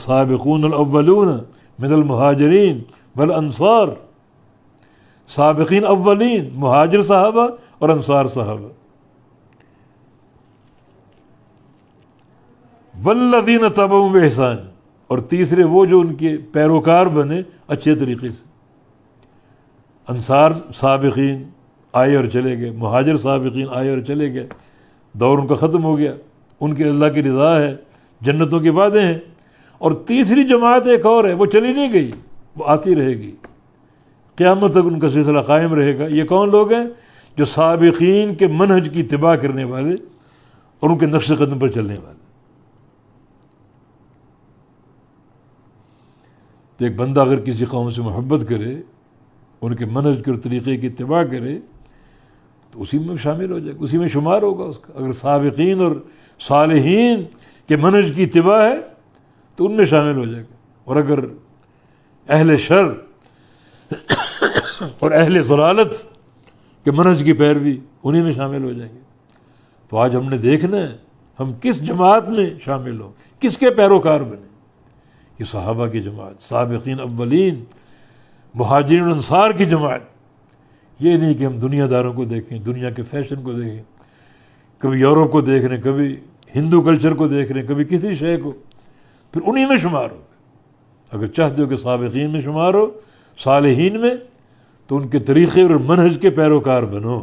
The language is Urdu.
سابقون الاولون من المہاجرین والانصار، سابقین اولین مہاجر صحابہ اور انصار صحابہ، والذین تبعوا بإحسان، اور تیسرے وہ جو ان کے پیروکار بنے اچھے طریقے سے۔ انصار سابقین آئے اور چلے گئے، مہاجر سابقین آئے اور چلے گئے، دور ان کا ختم ہو گیا، ان کے اللہ کی رضا ہے، جنتوں کے وعدے ہیں۔ اور تیسری جماعت ایک اور ہے، وہ چلی نہیں گئی، وہ آتی رہے گی، قیامت تک ان کا سلسلہ قائم رہے گا۔ یہ کون لوگ ہیں؟ جو سابقین کے منہج کی اتباع کرنے والے اور ان کے نقش قدم پر چلنے والے۔ تو ایک بندہ اگر کسی قوم سے محبت کرے، ان کے منہج کے اور طریقے کی اتباع کرے، تو اسی میں شامل ہو جائے گا، اسی میں شمار ہوگا اس کا۔ اگر سابقین اور صالحین کے منہج کی اتباع ہے تو ان میں شامل ہو جائے گا، اور اگر اہل شر اور اہل ضلالت کے منہج کی پیروی، انہی میں شامل ہو جائیں گے۔ تو آج ہم نے دیکھنا ہے ہم کس جماعت میں شامل ہوں، کس کے پیروکار بنیں۔ یہ صحابہ کی جماعت، سابقین اولین، مہاجرین اور انصار کی جماعت۔ یہ نہیں کہ ہم دنیا داروں کو دیکھیں، دنیا کے فیشن کو دیکھیں، کبھی یورپ کو دیکھ رہے ہیں، کبھی ہندو کلچر کو دیکھ رہے ہیں، کبھی کسی شے کو، پھر انہی میں شمار ہو۔ اگر چاہتے ہو کہ سابقین میں شمار ہو، صالحین میں، تو ان کے طریقے اور منہج کے پیروکار بنو۔